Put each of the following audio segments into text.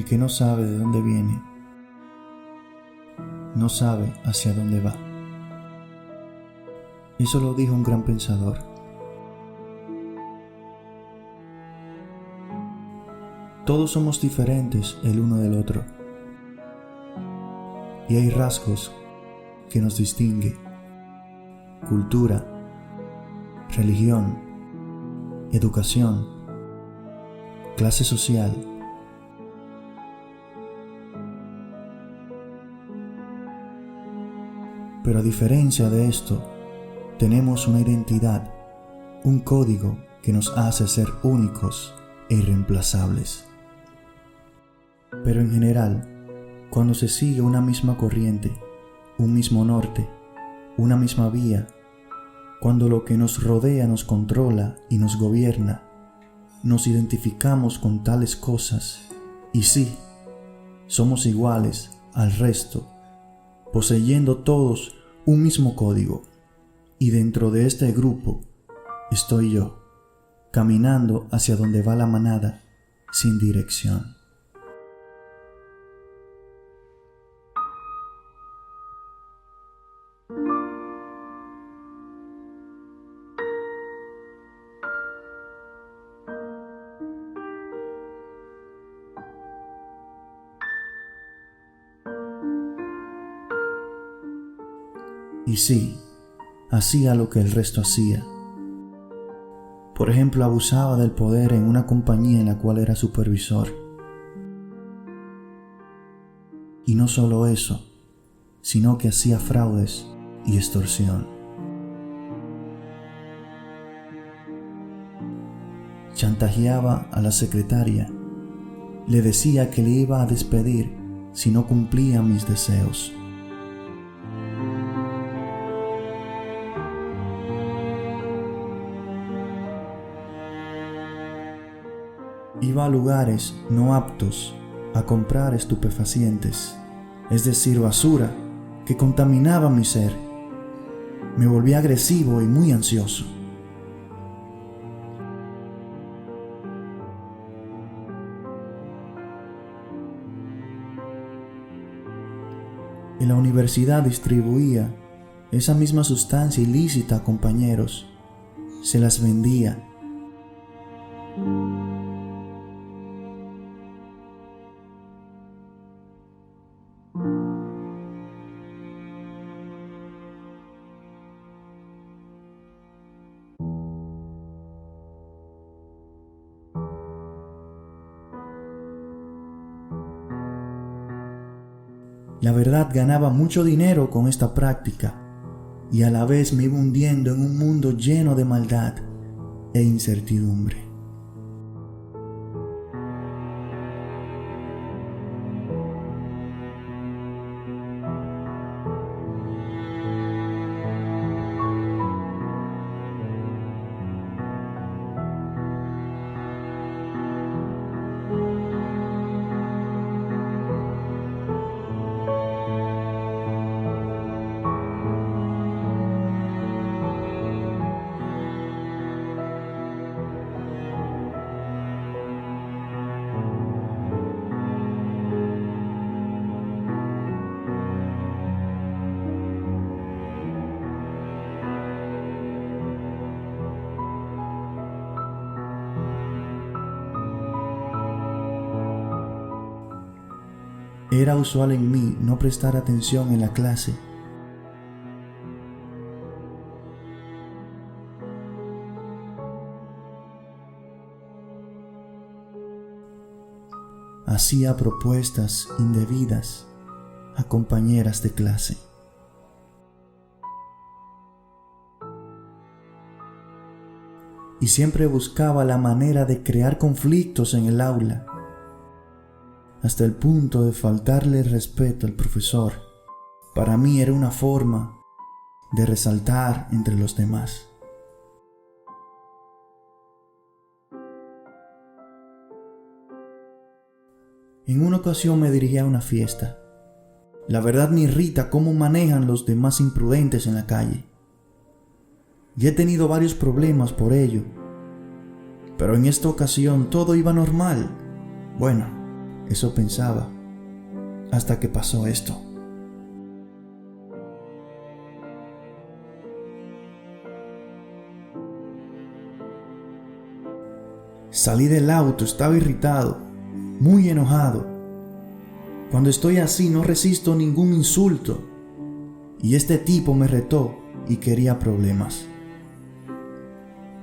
que no sabe de dónde viene, no sabe hacia dónde va. Eso lo dijo un gran pensador. Todos somos diferentes el uno del otro, y hay rasgos que nos distinguen: cultura, religión, educación, clase social. Pero a diferencia de esto, tenemos una identidad, un código que nos hace ser únicos e irreemplazables. Pero en general, cuando se sigue una misma corriente, un mismo norte, una misma vía, cuando lo que nos rodea nos controla y nos gobierna, nos identificamos con tales cosas y sí, somos iguales al resto, poseyendo todos un mismo código. Y dentro de este grupo estoy yo, caminando hacia donde va la manada, sin dirección. Y sí, hacía lo que el resto hacía. Por ejemplo, abusaba del poder en una compañía en la cual era supervisor. Y no solo eso, sino que hacía fraudes y extorsión. Chantajeaba a la secretaria, le decía que le iba a despedir si no cumplía mis deseos. Iba a lugares no aptos a comprar estupefacientes, es decir, basura que contaminaba mi ser. Me volví agresivo y muy ansioso. En la universidad distribuía esa misma sustancia ilícita a compañeros, se las vendía. La verdad, ganaba mucho dinero con esta práctica y a la vez me iba hundiendo en un mundo lleno de maldad e incertidumbre. Era usual en mí no prestar atención en la clase. Hacía propuestas indebidas a compañeras de clase. Y siempre buscaba la manera de crear conflictos en el aula, hasta el punto de faltarle el respeto al profesor. Para mí era una forma de resaltar entre los demás. En una ocasión me dirigí a una fiesta. La verdad me irrita cómo manejan los demás imprudentes en la calle. Y he tenido varios problemas por ello. Pero en esta ocasión todo iba normal. Bueno, Eso pensaba, hasta que pasó esto. Salí del auto, estaba irritado, muy enojado. Cuando estoy así no resisto ningún insulto. Y este tipo me retó y quería problemas.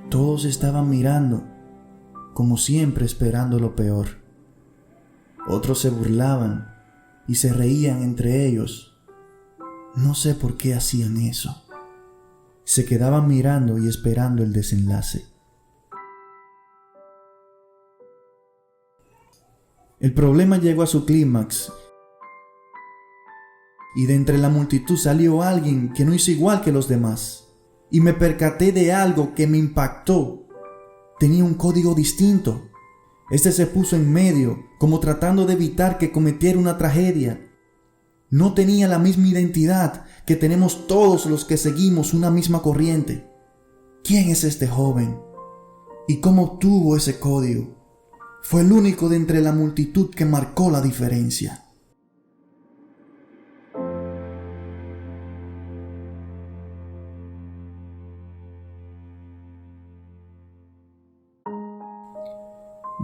Todos estaban mirando, como siempre esperando lo peor. Otros se burlaban y se reían entre ellos. No sé por qué hacían eso. Se quedaban mirando y esperando el desenlace. El problema llegó a su clímax y de entre la multitud salió alguien que no hizo igual que los demás. Y me percaté de algo que me impactó. Tenía un código distinto. Este se puso en medio, como tratando de evitar que cometiera una tragedia. No tenía la misma identidad que tenemos todos los que seguimos una misma corriente. ¿Quién es este joven? ¿Y cómo obtuvo ese código? Fue el único de entre la multitud que marcó la diferencia.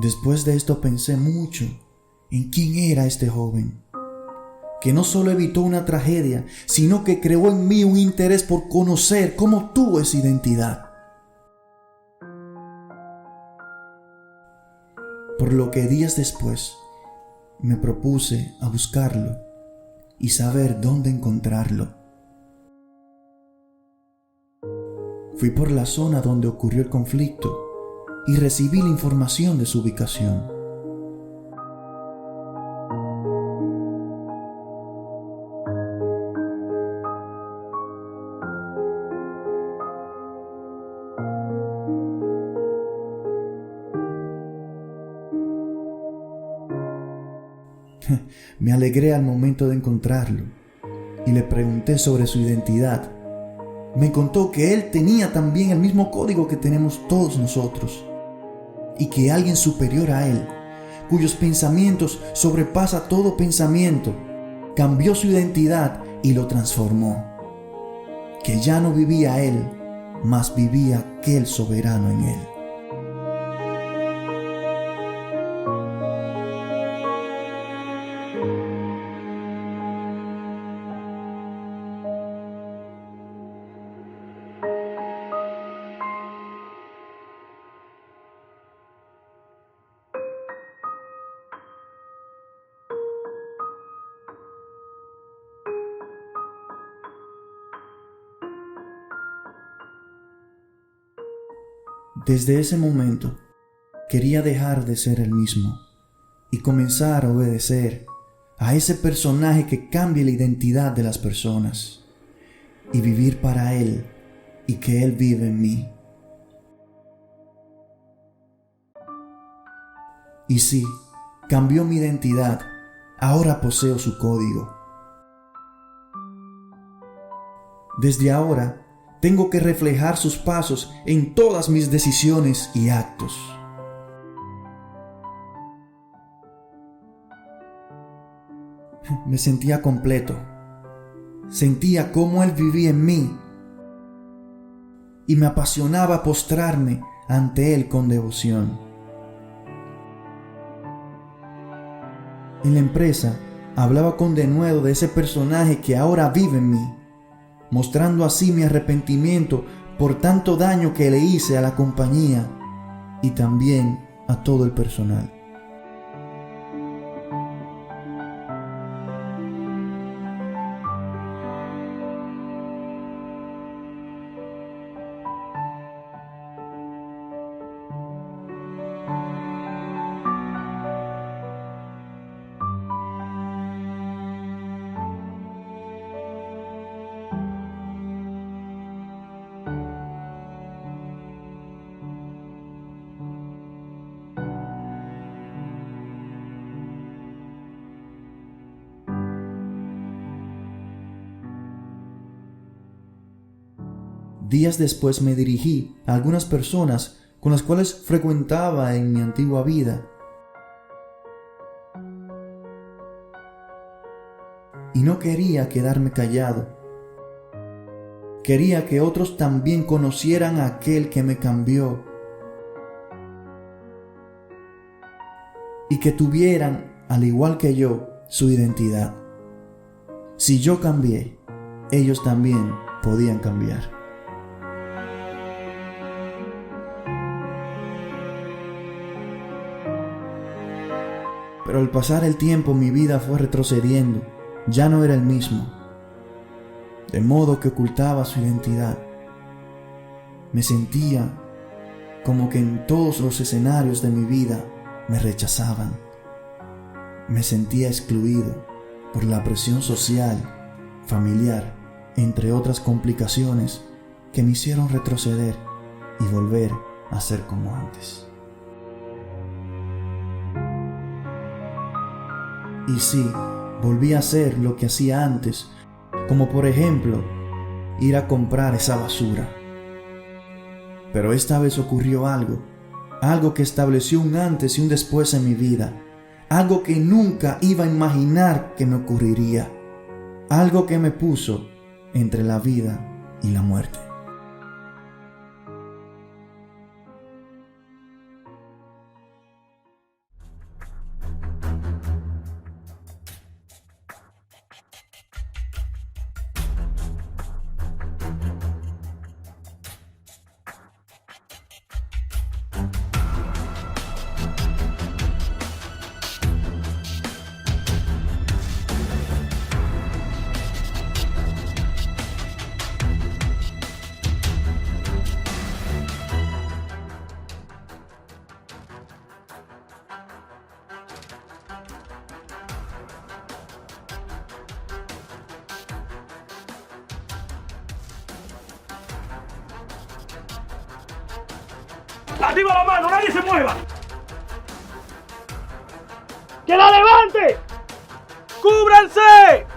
Después de esto pensé mucho en quién era este joven, que no solo evitó una tragedia, sino que creó en mí un interés por conocer cómo obtuvo esa identidad. Por lo que días después me propuse a buscarlo y saber dónde encontrarlo. Fui por la zona donde ocurrió el conflicto y recibí la información de su ubicación. Me alegré al momento de encontrarlo y le pregunté sobre su identidad. Me contó que él tenía también el mismo código que tenemos todos nosotros y que alguien superior a él, cuyos pensamientos sobrepasa todo pensamiento, cambió su identidad y lo transformó. Que ya no vivía él, mas vivía aquel soberano en él. Desde ese momento, quería dejar de ser el mismo y comenzar a obedecer a ese personaje que cambia la identidad de las personas y vivir para él y que él vive en mí. Y sí, cambió mi identidad, ahora poseo su código. Desde ahora, tengo que reflejar sus pasos en todas mis decisiones y actos. Me sentía completo. Sentía cómo él vivía en mí. Y me apasionaba postrarme ante él con devoción. En la empresa, hablaba con denuedo de ese personaje que ahora vive en mí, mostrando así mi arrepentimiento por tanto daño que le hice a la compañía y también a todo el personal. Días después me dirigí a algunas personas con las cuales frecuentaba en mi antigua vida. y no quería quedarme callado. Quería que otros también conocieran a aquel que me cambió y que tuvieran, al igual que yo, su identidad. Si yo cambié, ellos también podían cambiar. Pero al pasar el tiempo mi vida fue retrocediendo, ya no era el mismo, de modo que ocultaba su identidad. Me sentía como que en todos los escenarios de mi vida me rechazaban. Me sentía excluido por la presión social, familiar, entre otras complicaciones que me hicieron retroceder y volver a ser como antes. Y sí, volví a hacer lo que hacía antes, como por ejemplo, ir a comprar esa basura. Pero esta vez ocurrió algo que estableció un antes y un después en mi vida, algo que nunca iba a imaginar que me ocurriría, algo que me puso entre la vida y la muerte. ¡Arriba la mano! ¡Nadie se mueva! ¡Que la levante! ¡Cúbranse!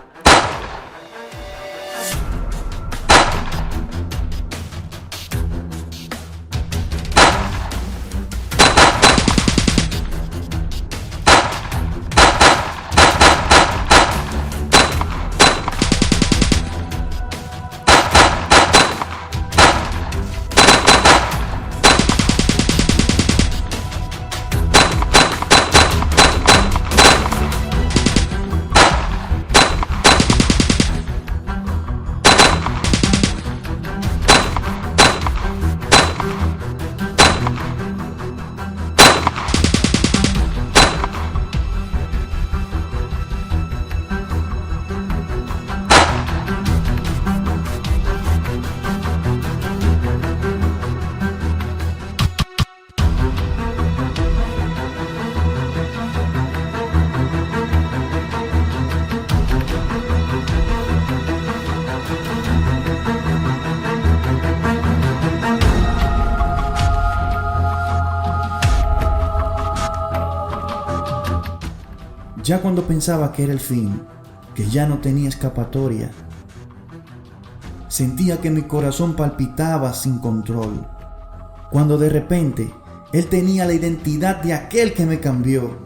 Ya cuando pensaba que era el fin, que ya no tenía escapatoria, sentía que mi corazón palpitaba sin control, cuando de repente él tenía la identidad de aquel que me cambió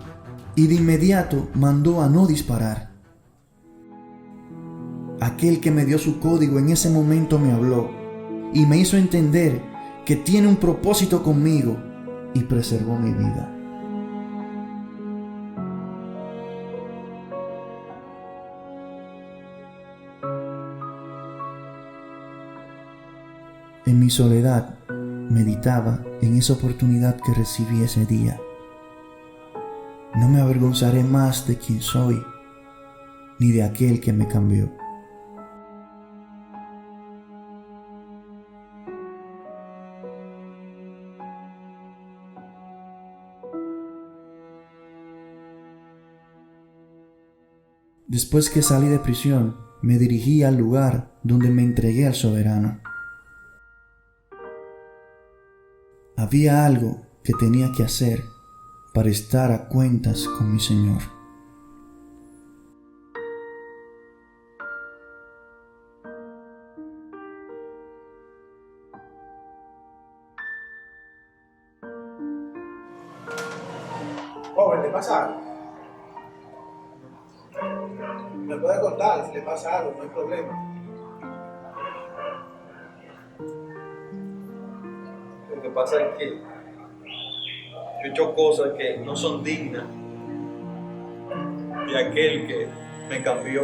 y de inmediato mandó a no disparar. Aquel que me dio su código en ese momento me habló y me hizo entender que tiene un propósito conmigo y preservó mi vida. En mi soledad, meditaba en esa oportunidad que recibí ese día. No me avergonzaré más de quien soy, ni de aquel que me cambió. Después que salí de prisión, me dirigí al lugar donde me entregué al soberano. Había algo que tenía que hacer para estar a cuentas con mi Señor. Joven, ¿le pasa algo? Me puede contar si le pasa algo, no hay problema. Lo que pasa es que yo he hecho cosas que no son dignas de aquel que me cambió.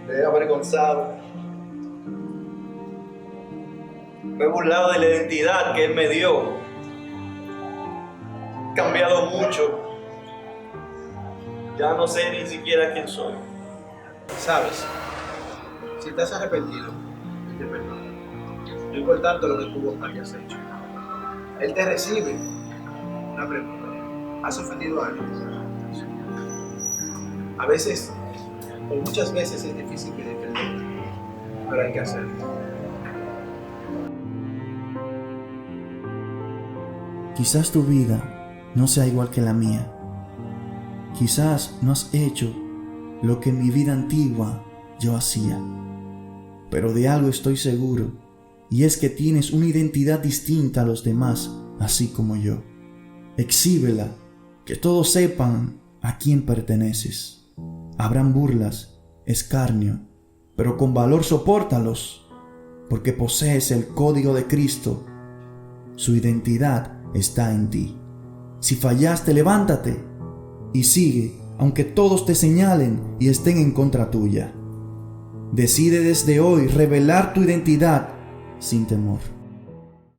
Me he avergonzado. Me he burlado de la identidad que Él me dio. He cambiado mucho. Ya no sé ni siquiera quién soy. ¿Sabes? Si te has arrepentido, Él te perdona. No importante lo que tú hayas hecho. Él te recibe. Una pregunta. ¿Has ofendido a alguien? A veces, o muchas veces es difícil pedir perdón, pero hay que hacerlo. Quizás tu vida no sea igual que la mía. Quizás no has hecho lo que en mi vida antigua yo hacía. Pero de algo estoy seguro, y es que tienes una identidad distinta a los demás, así como yo. Exhíbela, que todos sepan a quién perteneces. Habrán burlas, escarnio, pero con valor sopórtalos, porque posees el código de Cristo. Su identidad está en ti. Si fallaste, levántate y sigue, aunque todos te señalen y estén en contra tuya. Decide desde hoy revelar tu identidad sin temor.